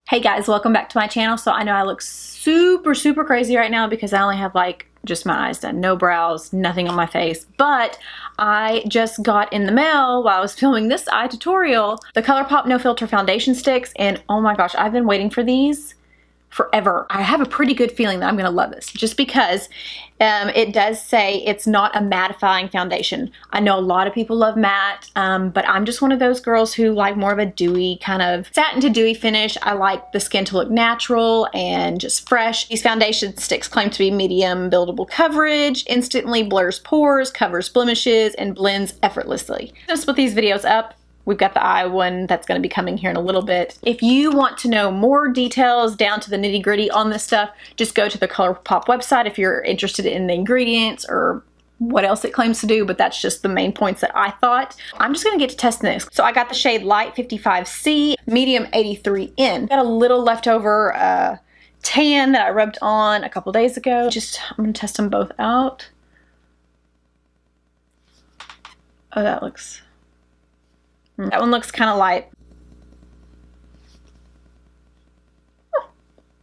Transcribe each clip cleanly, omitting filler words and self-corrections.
Hey guys, welcome back to my channel. So I know I look super crazy right now because I only have like just my eyes done, no brows, nothing on my face, but I just got in the mail while I was filming this eye tutorial the Colourpop No Filter Foundation Sticks, and oh my gosh, I've been waiting for these forever. I have a pretty good feeling that I'm gonna love this just because it does say it's not a mattifying foundation. I know a lot of people love matte, but I'm just one of those girls who like more of a dewy kind of satin to dewy finish. I like the skin to look natural and just fresh. These foundation sticks claim to be medium buildable coverage, instantly blurs pores, covers blemishes, and blends effortlessly. Just put these videos up. We've got the eye one that's going to be coming here in a little bit. If you want to know more details down to the nitty gritty on this stuff, just go to the Colourpop website if you're interested in the ingredients or what else it claims to do, but that's just the main points that I thought. I'm just going to get to testing this. So I got the shade Light 55C, Medium 83N. Got a little leftover tan that I rubbed on a couple days ago. I'm going to test them both out. Oh, that one looks kind of light.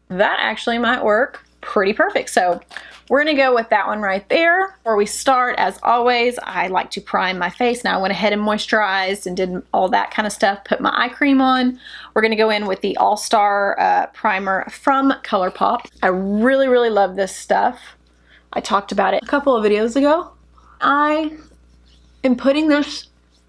That actually might work pretty perfect. So we're gonna go with that one right there. Before we start, as always, I like to prime my face. Now I went ahead and moisturized and did all that kind of stuff, put my eye cream on. We're gonna go in with the All-Star primer from Colourpop. I really love this stuff. I talked about it a couple of videos ago. I am putting this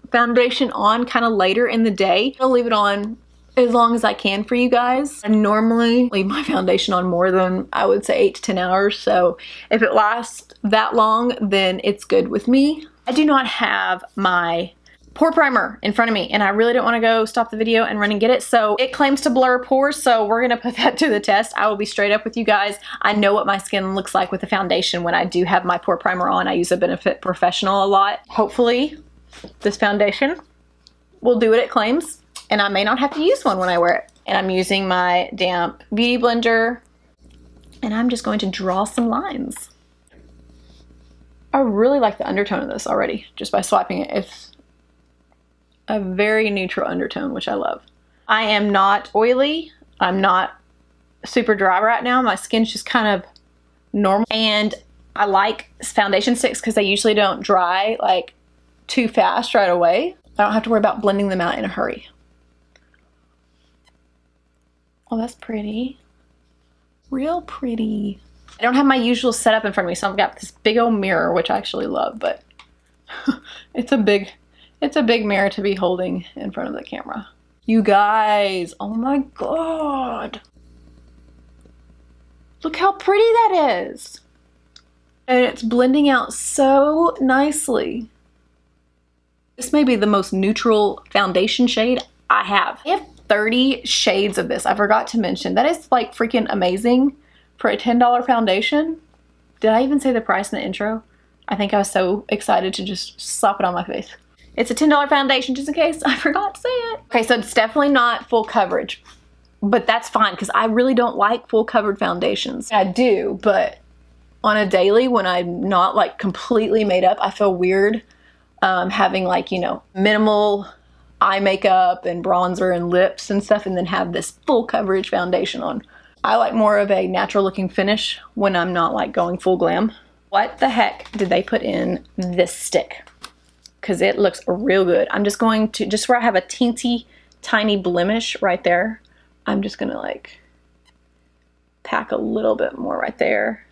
foundation on kind of later in the day. I'll leave it on as long as I can for you guys. I normally leave my foundation on more than, I would say, 8 to 10 hours. So if it lasts that long, then it's good with me. I do not have my pore primer in front of me, and I really don't want to go stop the video and run and get it. So it claims to blur pores, so we're gonna put that to the test. I will be straight up with you guys. I know what my skin looks like with the foundation when I do have my pore primer on. I use a Benefit Professional a lot. Hopefully this foundation will do what it claims, and I may not have to use one when I wear it. And I'm using my damp beauty blender, and I'm just going to draw some lines. I really like the undertone of this already, just by swiping it. It's a very neutral undertone, which I love. I am not oily. I'm not super dry right now. My skin's just kind of normal, and I like foundation sticks because they usually don't dry like too fast right away. I don't have to worry about blending them out in a hurry. Oh, that's pretty. Real pretty. I don't have my usual setup in front of me, so I've got this big old mirror, which I actually love, but it's a big mirror to be holding in front of the camera. You guys, oh my God. Look how pretty that is. And it's blending out so nicely. This may be the most neutral foundation shade I have. I have 30 shades of this. I forgot to mention. That is like freaking amazing for a $10 foundation. Did I even say the price in the intro? I think I was so excited to just slap it on my face. It's a $10 foundation, just in case I forgot to say it. Okay, so it's definitely not full coverage, but that's fine because I really don't like full covered foundations. I do, but on a daily when I'm not like completely made up, I feel weird having like, you know, minimal eye makeup and bronzer and lips and stuff, and then have this full coverage foundation on. I like more of a natural looking finish when I'm not like going full glam. What the heck did they put in this stick? Because it looks real good. I'm just going to, just where I have a teensy tiny blemish right there, I'm just gonna like pack a little bit more right there.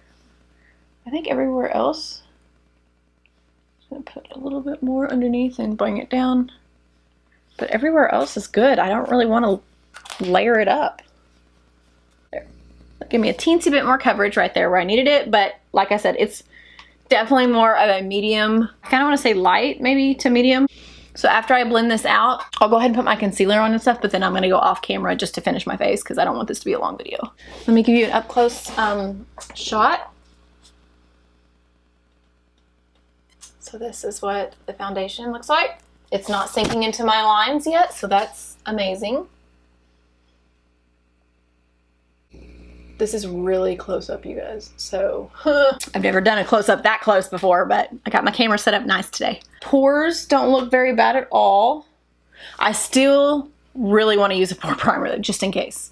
I think everywhere else, I'm gonna put a little bit more underneath and bring it down. But everywhere else is good. I don't really want to layer it up. There. Give me a teensy bit more coverage right there where I needed it. But like I said, it's definitely more of a medium. I kind of want to say light maybe to medium. So after I blend this out, I'll go ahead and put my concealer on and stuff, but then I'm going to go off camera just to finish my face because I don't want this to be a long video. Let me give you an up close shot. So this is what the foundation looks like. It's not sinking into my lines yet, so that's amazing. This is really close up, you guys. So I've never done a close up that close before, but I got my camera set up nice today. Pores don't look very bad at all. I still really want to use a pore primer though, just in case.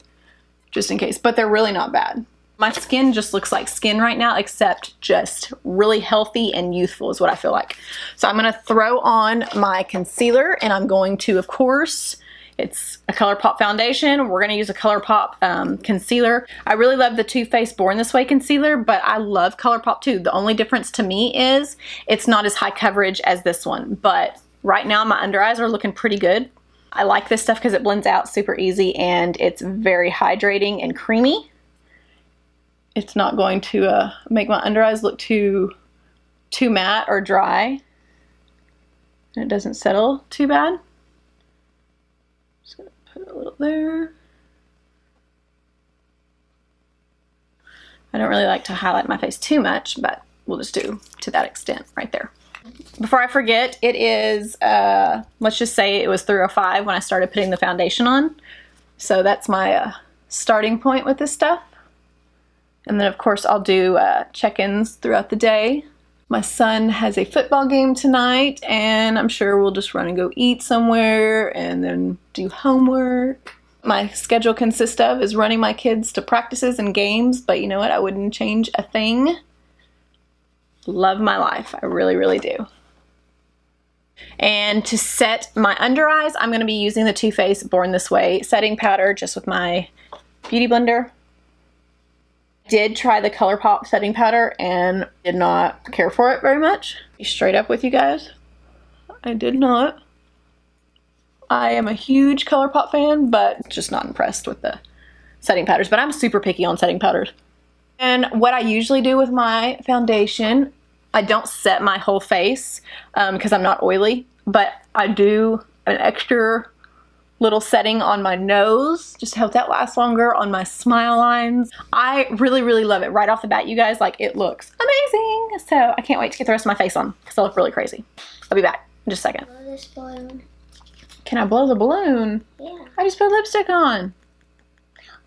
just in case, but they're really not bad. My skin just looks like skin right now, except just really healthy and youthful is what I feel like. So I'm gonna throw on my concealer, and I'm going to, of course, it's a Colourpop foundation. We're gonna use a Colourpop concealer. I really love the Too Faced Born This Way concealer, but I love Colourpop too. The only difference to me is it's not as high coverage as this one, but right now my under eyes are looking pretty good. I like this stuff because it blends out super easy and it's very hydrating and creamy. It's not going to make my under eyes look too matte or dry. And it doesn't settle too bad. Just gonna put a little there. I don't really like to highlight my face too much, but we'll just do to that extent right there. Before I forget, it is, let's just say it was 3:05 when I started putting the foundation on. So that's my starting point with this stuff. And then of course I'll do check-ins throughout the day. My son has a football game tonight, and I'm sure we'll just run and go eat somewhere and then do homework. My schedule consists of is running my kids to practices and games, but you know what? I wouldn't change a thing. Love my life. I really, really do. And to set my under eyes, I'm going to be using the Too Faced Born This Way setting powder just with my beauty blender. Did try the Colourpop setting powder and did not care for it very much. Be straight up with you guys. I did not. I am a huge Colourpop fan, but just not impressed with the setting powders. But I'm super picky on setting powders. And what I usually do with my foundation, I don't set my whole face because I'm not oily, but I do an extra little setting on my nose just to help that last longer, on my smile lines. I really, really love it right off the bat, you guys. Like, it looks amazing. So I can't wait to get the rest of my face on because I look really crazy. I'll be back in just a second. Blow this balloon. Can I blow the balloon? Yeah. I just put lipstick on.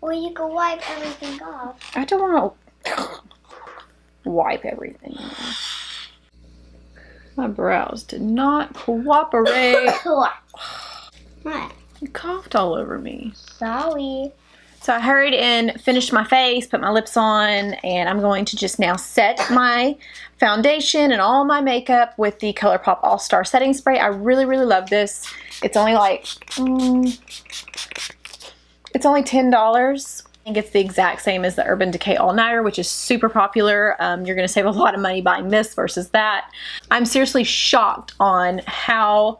Or you can wipe everything off. I don't want to wipe everything off. My brows did not cooperate. What? You coughed all over me. Sorry. So I hurried and finished my face, put my lips on, and I'm going to just now set my foundation and all my makeup with the Colourpop All-Star Setting Spray. I really, really love this. It's only like, it's only $10. I think it's the exact same as the Urban Decay All Nighter, which is super popular. You're going to save a lot of money buying this versus that. I'm seriously shocked on how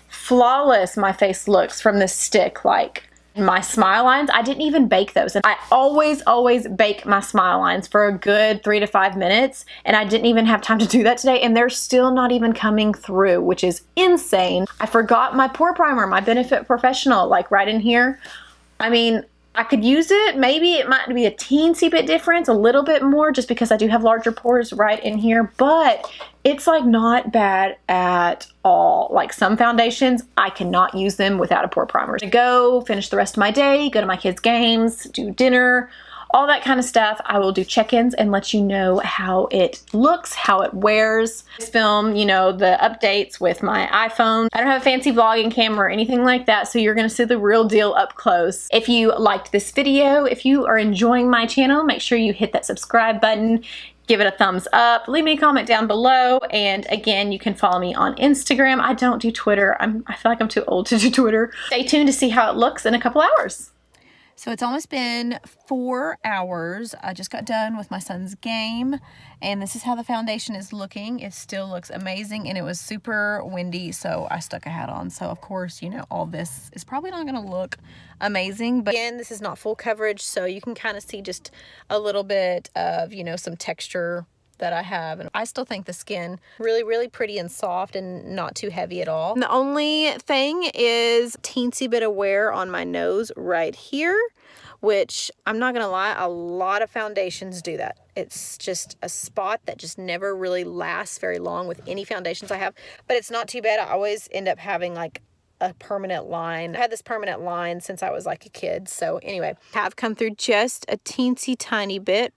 flawless my face looks from this stick. Like, my smile lines, I didn't even bake those. And I always bake my smile lines for a good 3 to 5 minutes. And I didn't even have time to do that today. And they're still not even coming through, which is insane. I forgot my pore primer, my Benefit Professional, like right in here. I mean, I could use it. Maybe it might be a teensy bit difference, a little bit more, just because I do have larger pores right in here, but it's like not bad at all. Like some foundations, I cannot use them without a pore primer. To go finish the rest of my day, go to my kids' games, do dinner, all that kind of stuff. I will do check-ins and let you know how it looks, how it wears. Film, you know, the updates with my iPhone. I don't have a fancy vlogging camera or anything like that, so you're gonna see the real deal up close. If you liked this video, if you are enjoying my channel, make sure you hit that subscribe button, give it a thumbs up, leave me a comment down below, and again, you can follow me on Instagram. I don't do Twitter. I feel like I'm too old to do Twitter. Stay tuned to see how it looks in a couple hours. So it's almost been 4 hours. I just got done with my son's game, and this is how the foundation is looking. It still looks amazing, and it was super windy, so I stuck a hat on. So of course, you know, all this is probably not gonna look amazing, but again, this is not full coverage, so you can kind of see just a little bit of, you know, some texture that I have. And I still think the skin really, really pretty and soft and not too heavy at all. And the only thing is teensy bit of wear on my nose right here, which I'm not gonna lie, a lot of foundations do that. It's just a spot that just never really lasts very long with any foundations I have, but it's not too bad. I always end up having like a permanent line. I had this permanent line since I was like a kid. So anyway, have come through just a teensy tiny bit.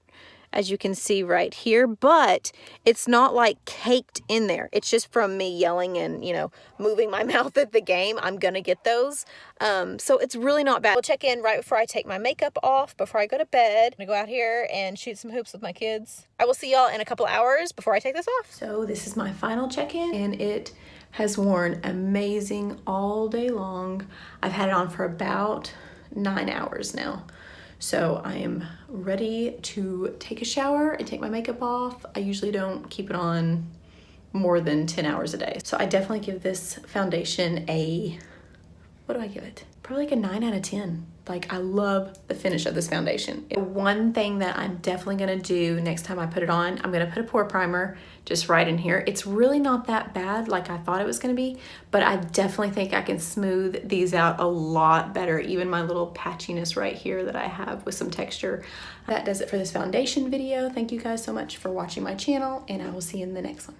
as you can see right here, but it's not like caked in there. It's just from me yelling and, you know, moving my mouth at the game. I'm gonna get those. So it's really not bad. We'll check in right before I take my makeup off, before I go to bed. I'm gonna go out here and shoot some hoops with my kids. I will see y'all in a couple hours before I take this off. So this is my final check-in, and it has worn amazing all day long. I've had it on for about 9 hours now. So I am ready to take a shower and take my makeup off. I usually don't keep it on more than 10 hours a day. So I definitely give this foundation a, what do I give it? Probably like a 9 out of 10. Like, I love the finish of this foundation. One thing that I'm definitely gonna do next time I put it on, I'm gonna put a pore primer just right in here. It's really not that bad like I thought it was gonna be, but I definitely think I can smooth these out a lot better. Even my little patchiness right here that I have with some texture. That does it for this foundation video. Thank you guys so much for watching my channel, and I will see you in the next one.